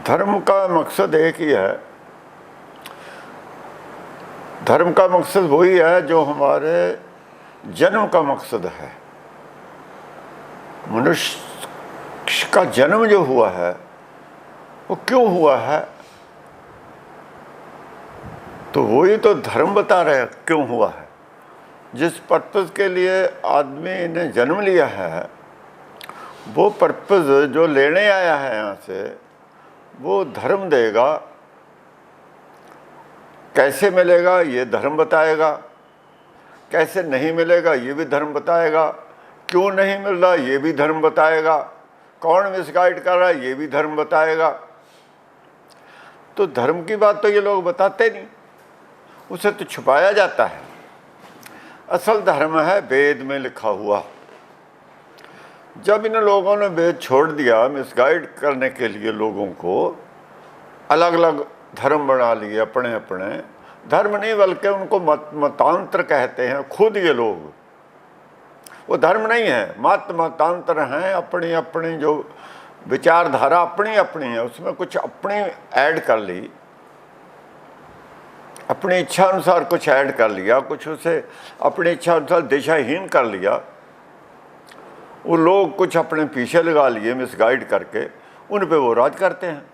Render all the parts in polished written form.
धर्म का मकसद एक ही है। धर्म का मकसद वही है जो हमारे जन्म का मकसद है। मनुष्य का जन्म जो हुआ है वो क्यों हुआ है, तो वही तो धर्म बता रहे हैं क्यों हुआ है। जिस पर्पस के लिए आदमी ने जन्म लिया है वो पर्पस जो लेने आया है यहाँ से वो धर्म देगा। कैसे मिलेगा ये धर्म बताएगा, कैसे नहीं मिलेगा ये भी धर्म बताएगा, क्यों नहीं मिल रहा ये भी धर्म बताएगा, कौन मिसगाइड कर रहा है ये भी धर्म बताएगा। तो धर्म की बात तो ये लोग बताते नहीं, उसे तो छुपाया जाता है। असल धर्म है वेद में लिखा हुआ। जब इन लोगों ने वेद छोड़ दिया मिसगाइड करने के लिए, लोगों को अलग अलग धर्म बना लिए, अपने अपने धर्म नहीं बल्कि उनको मतांतर कहते हैं खुद ये लोग। वो धर्म नहीं है, मतांतर हैं। अपनी अपनी जो विचारधारा अपनी अपनी है, उसमें कुछ अपनी ऐड कर ली, अपनी इच्छा अनुसार कुछ ऐड कर लिया, कुछ उसे अपनी इच्छा अनुसार दिशाहीन कर लिया। वो लोग कुछ अपने पीछे लगा लिए मिसगाइड करके, उन पे वो राज करते हैं।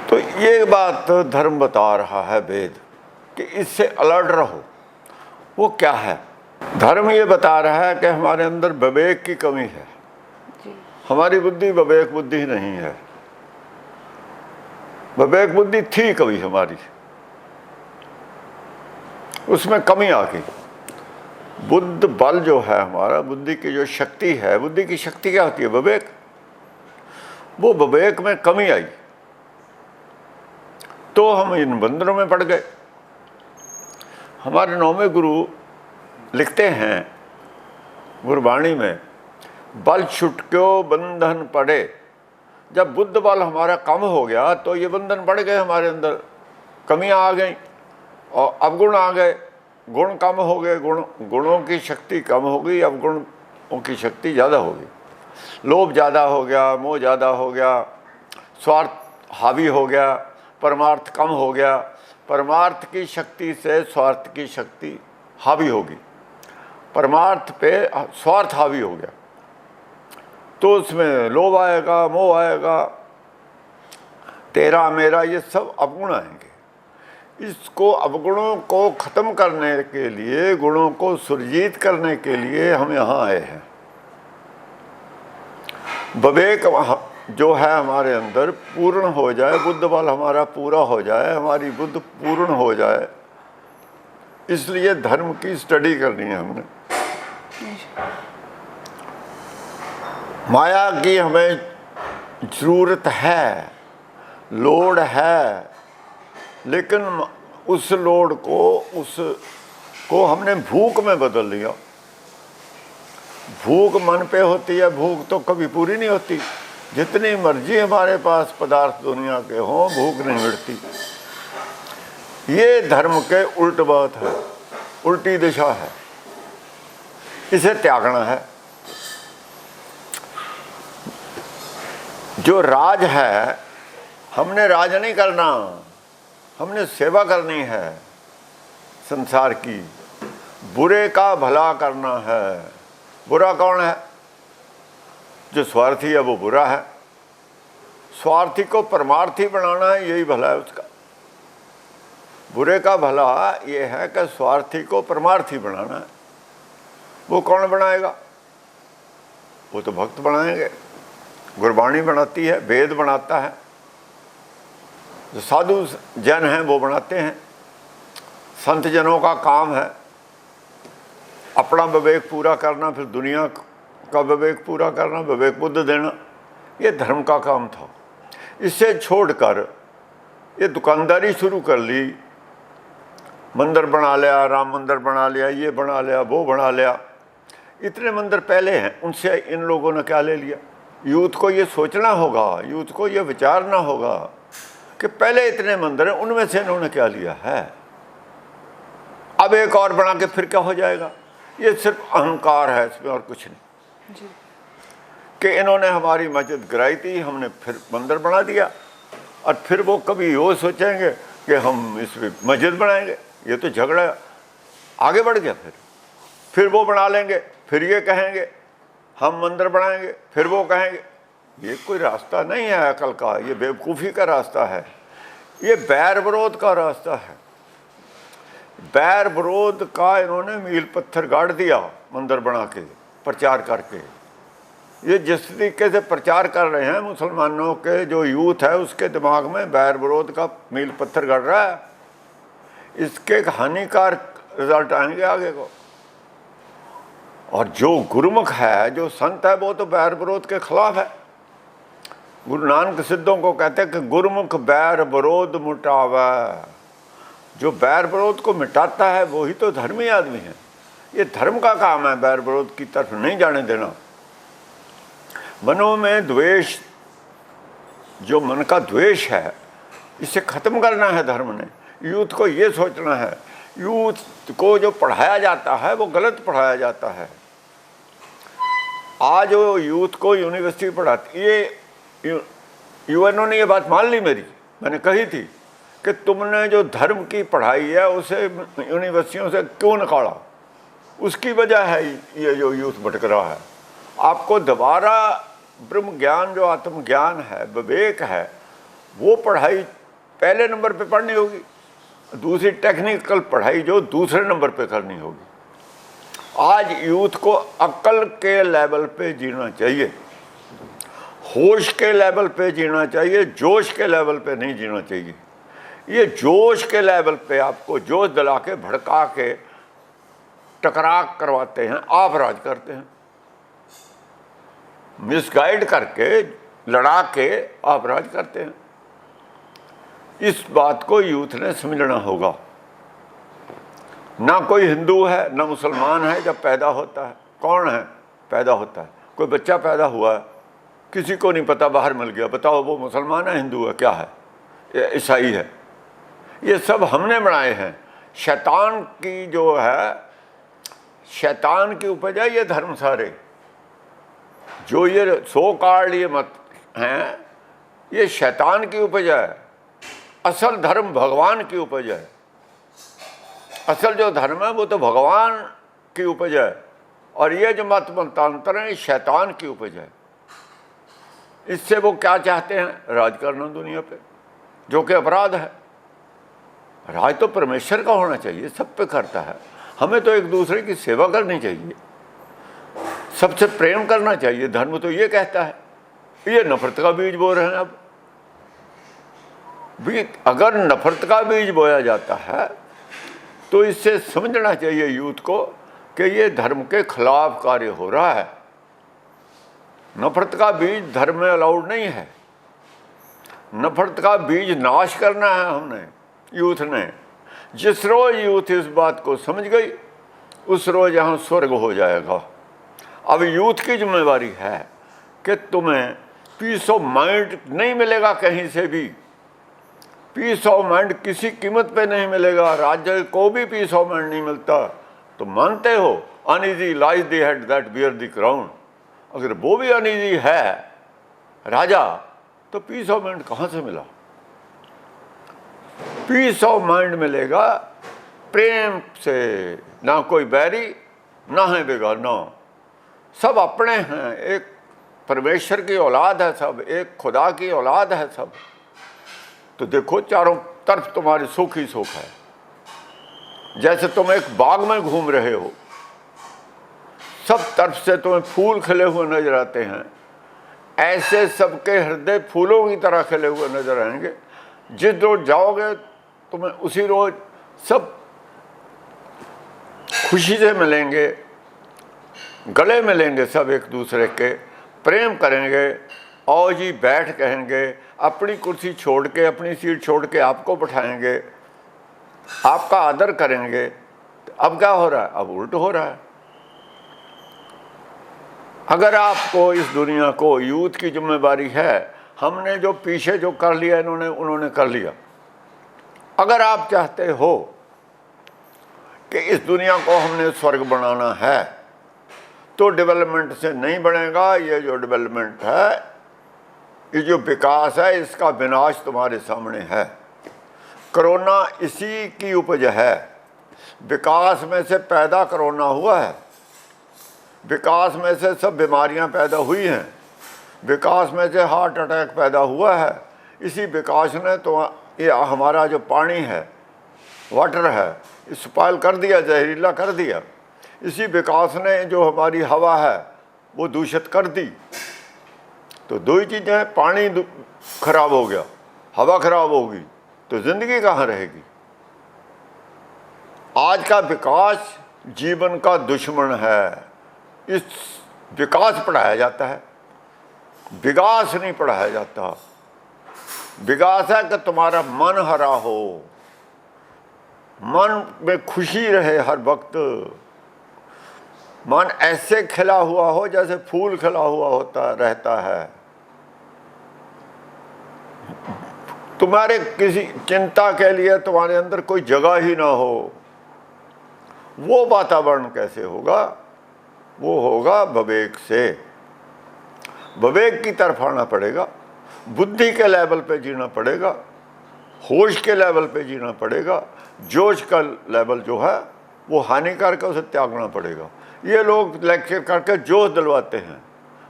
तो ये बात धर्म बता रहा है वेद कि इससे अलर्ट रहो। वो क्या है? धर्म ये बता रहा है कि हमारे अंदर विवेक की कमी है। हमारी बुद्धि विवेक बुद्धि नहीं है। विवेक बुद्धि थी कभी हमारी, उसमें कमी आ गई। बुद्ध बल जो है हमारा, बुद्धि की जो शक्ति है, बुद्धि की शक्ति क्या होती है? विवेक। वो विवेक में कमी आई तो हम इन बंधनों में पड़ गए। हमारे नौवें गुरु लिखते हैं गुरबाणी में, बल छुटक्यो बंधन पड़े। जब बुद्ध बल हमारा कम हो गया तो ये बंधन बढ़ गए, हमारे अंदर कमियां आ गई और अवगुण आ गए, गुण कम हो गए, गुणों की शक्ति कम हो गई, अवगुणों की शक्ति ज़्यादा हो गई। लोभ ज़्यादा हो गया, मोह ज़्यादा हो गया, स्वार्थ हावी हो गया, परमार्थ कम हो गया। परमार्थ की शक्ति से स्वार्थ की शक्ति हावी होगी, परमार्थ पे स्वार्थ हावी हो गया तो उसमें लोभ आएगा, मोह आएगा, तेरा मेरा, ये सब अवगुण आएंगे। इसको अवगुणों को खत्म करने के लिए, गुणों को सुरजीत करने के लिए हम यहाँ आए हैं। विवेक जो है हमारे अंदर पूर्ण हो जाए, बुद्ध बल हमारा पूरा हो जाए, हमारी बुद्ध पूर्ण हो जाए, इसलिए धर्म की स्टडी करनी है हमने। माया की हमें ज़रूरत है, लोड है, लेकिन उस लोड को हमने भूख में बदल लिया। भूख मन पे होती है, भूख तो कभी पूरी नहीं होती। जितनी मर्जी हमारे पास पदार्थ दुनिया के हों, भूख नहीं मिटती। ये धर्म के उल्ट बात है, उल्टी दिशा है, इसे त्यागना है। जो राज है, हमने राज नहीं करना, हमने सेवा करनी है संसार की। बुरे का भला करना है। बुरा कौन है? जो स्वार्थी है वो बुरा है। स्वार्थी को परमार्थी बनाना है, यही भला है उसका। बुरे का भला ये है कि स्वार्थी को परमार्थी बनाना है। वो कौन बनाएगा? वो तो भक्त बनाएंगे। गुरबाणी बनाती है, वेद बनाता है, जो साधु जन हैं वो बनाते हैं। संत जनों का काम है अपना विवेक पूरा करना, फिर दुनिया का विवेक पूरा करना, विवेक बुद्ध देना। ये धर्म का काम था। इसे छोड़कर ये दुकानदारी शुरू कर ली। मंदिर बना लिया, राम मंदिर बना लिया, ये बना लिया, वो बना लिया। इतने मंदिर पहले हैं, उनसे इन लोगों ने क्या ले लिया? यूथ को ये सोचना होगा, यूथ को ये विचारना होगा कि पहले इतने मंदिर हैं, उनमें से इन्होंने क्या लिया है। अब एक और बना के फिर क्या हो जाएगा? ये सिर्फ अहंकार है, इसमें और कुछ नहीं। कि इन्होंने हमारी मस्जिद गिराई थी, हमने फिर मंदिर बना दिया, और फिर वो कभी वो सोचेंगे कि हम इस पर मस्जिद बनाएंगे। ये तो झगड़ा आगे बढ़ गया। फिर वो बना लेंगे, फिर ये कहेंगे हम मंदिर बनाएंगे, फिर वो कहेंगे। ये कोई रास्ता नहीं है अकल का, ये बेवकूफ़ी का रास्ता है, ये बैर विरोध का रास्ता है। बैर विरोध का इन्होंने मील पत्थर गाड़ दिया मंदिर बना के, प्रचार करके। ये जिस तरीके से प्रचार कर रहे हैं, मुसलमानों के जो यूथ है उसके दिमाग में बैर विरोध का मील पत्थर गड़ रहा है। इसके हानिकारक रिजल्ट आएंगे आगे को। और जो गुरुमुख है, जो संत है, वो तो बैर विरोध के खिलाफ है। गुरु नानक सिद्धों को कहते हैं कि गुरुमुख बैर विरोध मिटावे। जो बैर विरोध को मिटाता है वही तो धर्मी आदमी है। ये धर्म का काम है बैर विरोध की तरफ नहीं जाने देना। मनों में द्वेष, जो मन का द्वेष है, इसे खत्म करना है धर्म ने। यूथ को ये सोचना है, यूथ को जो पढ़ाया जाता है वो गलत पढ़ाया जाता है। आज जो यूथ को यूनिवर्सिटी पढ़ाती, ये यूएनओ ने ये बात मान ली मेरी, मैंने कही थी कि तुमने जो धर्म की पढ़ाई है उसे यूनिवर्सिटियों से क्यों निकाला। उसकी वजह है ये जो यूथ भटक रहा है। आपको दोबारा ब्रह्म ज्ञान, जो आत्मज्ञान है, विवेक है, वो पढ़ाई पहले नंबर पे पढ़नी होगी, दूसरी टेक्निकल पढ़ाई जो दूसरे नंबर पे करनी होगी। आज यूथ को अक्ल के लेवल पे जीना चाहिए, होश के लेवल पे जीना चाहिए, जोश के लेवल पे नहीं जीना चाहिए। ये जोश के लेवल पे आपको जोश दिला के, भड़का के, टकरा करवाते हैं, आप राज करते हैं। मिसगाइड करके, लड़ा के आप राज करते हैं। इस बात को यूथ ने समझना होगा। ना कोई हिंदू है ना मुसलमान है। जब पैदा होता है, कौन है पैदा होता है? कोई बच्चा पैदा हुआ है, किसी को नहीं पता, बाहर मिल गया, बताओ वो मुसलमान है, हिंदू है, क्या है, ईसाई है? ये सब हमने बनाए हैं। शैतान की जो है, शैतान की उपज है ये धर्म सारे। जो ये सो कॉल्ड ये मत हैं, ये शैतान की उपज है। असल धर्म भगवान की उपज है। असल जो धर्म है वो तो भगवान की उपज है, और ये जो मत मतांतर है शैतान की उपज है। इससे वो क्या चाहते हैं? राज करना दुनिया पे, जो कि अपराध है। राज तो परमेश्वर का होना चाहिए, सब पे करता है। हमें तो एक दूसरे की सेवा करनी चाहिए, सबसे प्रेम करना चाहिए। धर्म तो ये कहता है। ये नफरत का बीज बो रहे हैं। अब भी अगर नफरत का बीज बोया जाता है तो इससे समझना चाहिए यूथ को कि ये धर्म के खिलाफ कार्य हो रहा है। नफरत का बीज धर्म में अलाउड नहीं है। नफरत का बीज नाश करना है हमने, यूथ ने। जिस रोज यूथ इस बात को समझ गई, उस रोज यहाँ स्वर्ग हो जाएगा। अब यूथ की जिम्मेवारी है कि तुम्हें पीस ऑफ माइंड नहीं मिलेगा कहीं से भी। पीस ऑफ माइंड किसी कीमत पे नहीं मिलेगा। राज्य को भी पीस ऑफ माइंड नहीं मिलता। तो मानते हो uneasy lies the head that bear the crown. अगर वो भी अनईजी है राजा, तो पीस ऑफ माइंड कहाँ से मिला? पीस ऑफ माइंड मिलेगा प्रेम से। ना कोई बैरी, ना है बेगाना, सब अपने हैं। एक परमेश्वर की औलाद है सब, एक खुदा की औलाद है सब। तो देखो चारों तरफ तुम्हारी सुख ही सुख है। जैसे तुम एक बाग में घूम रहे हो, सब तरफ से तुम्हें फूल खिले हुए नजर आते हैं, ऐसे सबके हृदय फूलों की तरह खिले हुए नजर आएंगे। जिस रोज जाओगे तुम्हें उसी रोज सब खुशी से मिलेंगे, गले मिलेंगे, सब एक दूसरे के प्रेम करेंगे। आओ जी बैठ कहेंगे, अपनी कुर्सी छोड़ के, अपनी सीट छोड़ के आपको बैठाएंगे, आपका आदर करेंगे। अब क्या हो रहा है? अब उल्ट हो रहा है। अगर आपको इस दुनिया को, यूथ की जिम्मेवारी है। हमने जो पीछे जो कर लिया उन्होंने कर लिया। अगर आप चाहते हो कि इस दुनिया को हमने स्वर्ग बनाना है, तो डेवलपमेंट से नहीं बनेगा। ये जो डेवलपमेंट है, ये जो विकास है, इसका विनाश तुम्हारे सामने है। कोरोना इसी की उपज है। विकास में से पैदा कोरोना हुआ है, विकास में से सब बीमारियां पैदा हुई हैं, विकास में से हार्ट अटैक पैदा हुआ है। इसी विकास ने तो ये हमारा जो पानी है, वाटर है, स्पॉइल कर दिया, जहरीला कर दिया। इसी विकास ने जो हमारी हवा है वो दूषित कर दी। तो दो ही चीज़ें हैं, पानी खराब हो गया, हवा खराब होगी, तो जिंदगी कहाँ रहेगी। आज का विकास जीवन का दुश्मन है। इस विकास पढ़ाया जाता है, विकास नहीं पढ़ाया जाता। विकास है कि तुम्हारा मन हरा हो, मन में खुशी रहे हर वक्त, मन ऐसे खिला हुआ हो जैसे फूल खिला हुआ होता रहता है। तुम्हारे किसी चिंता के लिए तुम्हारे अंदर कोई जगह ही ना हो, वो वातावरण कैसे होगा? वो होगा विवेक से। विवेक की तरफ आना पड़ेगा, बुद्धि के लेवल पे जीना पड़ेगा, होश के लेवल पे जीना पड़ेगा। जोश का लेवल जो है वो हानिकारक है, उसे त्यागना पड़ेगा। ये लोग लेक्चर करके जोश दिलवाते हैं,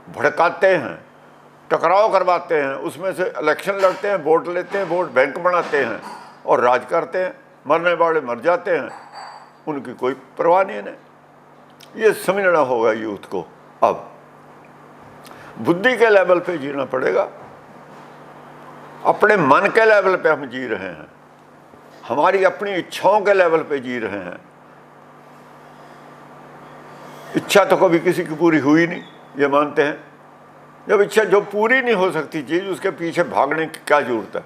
भड़काते हैं, टकराव करवाते हैं, उसमें से इलेक्शन लड़ते हैं, वोट लेते हैं, वोट बैंक बनाते हैं और राज करते हैं। मरने वाले मर जाते हैं, उनकी कोई परवाह नहीं है। ये समझना होगा यूथ को। अब बुद्धि के लेवल पे जीना पड़ेगा, अपने मन के लेवल पे हम जी रहे हैं, हमारी अपनी इच्छाओं के लेवल पे जी रहे हैं। इच्छा तो कभी किसी की पूरी हुई नहीं, ये मानते हैं। जब इच्छा जो पूरी नहीं हो सकती चीज़, उसके पीछे भागने की क्या जरूरत है?